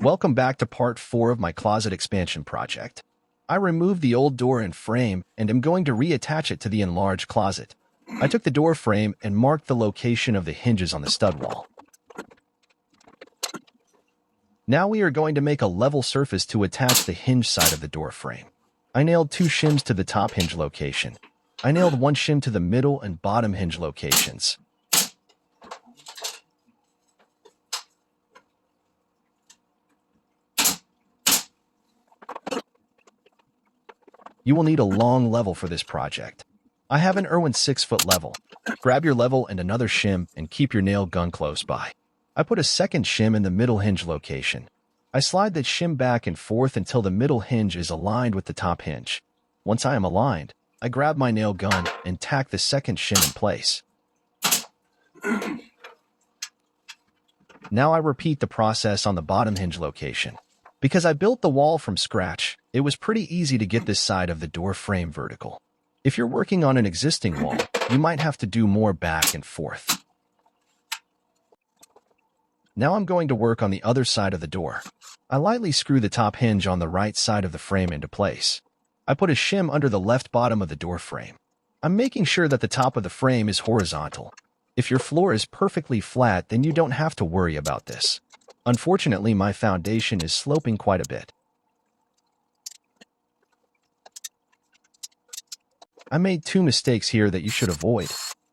Welcome back to part 4 of my closet expansion project. I removed the old door and frame and am going to reattach it to the enlarged closet. I took the door frame and marked the location of the hinges on the stud wall. Now we are going to make a level surface to attach the hinge side of the door frame. I nailed 2 shims to the top hinge location. I nailed 1 shim to the middle and bottom hinge locations. You will need a long level for this project. I have an Irwin 6-foot level. Grab your level and another shim and keep your nail gun close by. I put a second shim in the middle hinge location. I slide that shim back and forth until the middle hinge is aligned with the top hinge. Once I am aligned, I grab my nail gun and tack the second shim in place. Now I repeat the process on the bottom hinge location. Because I built the wall from scratch, it was pretty easy to get this side of the door frame vertical. If you're working on an existing wall, you might have to do more back and forth. Now I'm going to work on the other side of the door. I lightly screw the top hinge on the right side of the frame into place. I put a shim under the left bottom of the door frame. I'm making sure that the top of the frame is horizontal. If your floor is perfectly flat, then you don't have to worry about this. Unfortunately, my foundation is sloping quite a bit. I made 2 mistakes here that you should avoid.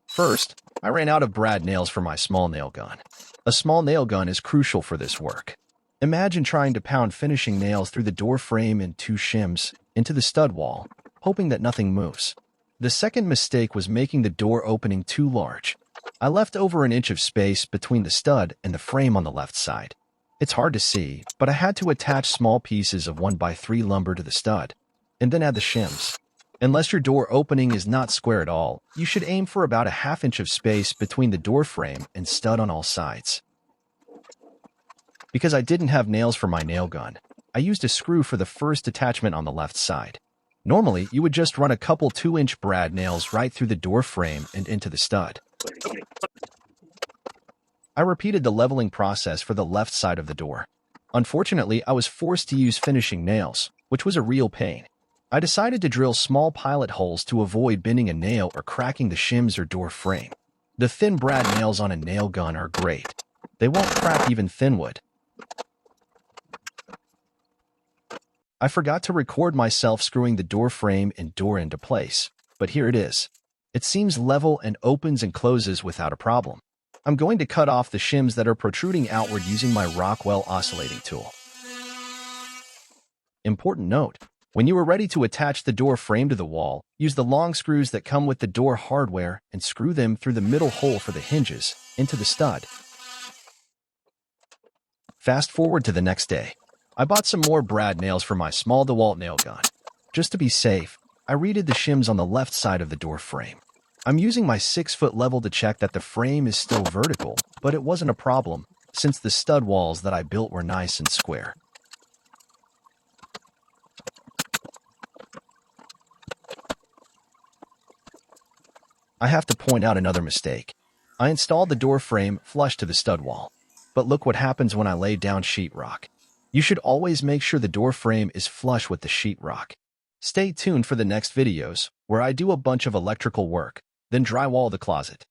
First, I ran out of brad nails for my small nail gun. A small nail gun is crucial for this work. Imagine trying to pound finishing nails through the door frame and 2 shims into the stud wall, hoping that nothing moves. The second mistake was making the door opening too large. I left over an inch of space between the stud and the frame on the left side. It's hard to see, but I had to attach small pieces of 1x3 lumber to the stud, and then add the shims. Unless your door opening is not square at all, you should aim for about a ½ inch of space between the door frame and stud on all sides. Because I didn't have nails for my nail gun, I used a screw for the first attachment on the left side. Normally, you would just run a couple 2-inch brad nails right through the door frame and into the stud. I repeated the leveling process for the left side of the door. Unfortunately, I was forced to use finishing nails, which was a real pain. I decided to drill small pilot holes to avoid bending a nail or cracking the shims or door frame. The thin brad nails on a nail gun are great. They won't crack even thin wood. I forgot to record myself screwing the door frame and door into place, but here it is. It seems level and opens and closes without a problem. I'm going to cut off the shims that are protruding outward using my Rockwell oscillating tool. Important note, when you are ready to attach the door frame to the wall, use the long screws that come with the door hardware and screw them through the middle hole for the hinges into the stud. Fast forward to the next day. I bought some more brad nails for my small DeWalt nail gun. Just to be safe, I redid the shims on the left side of the door frame. I'm using my 6-foot level to check that the frame is still vertical, but it wasn't a problem since the stud walls that I built were nice and square. I have to point out another mistake. I installed the door frame flush to the stud wall, but look what happens when I lay down sheetrock. You should always make sure the door frame is flush with the sheetrock. Stay tuned for the next videos, where I do a bunch of electrical work, then drywall the closet.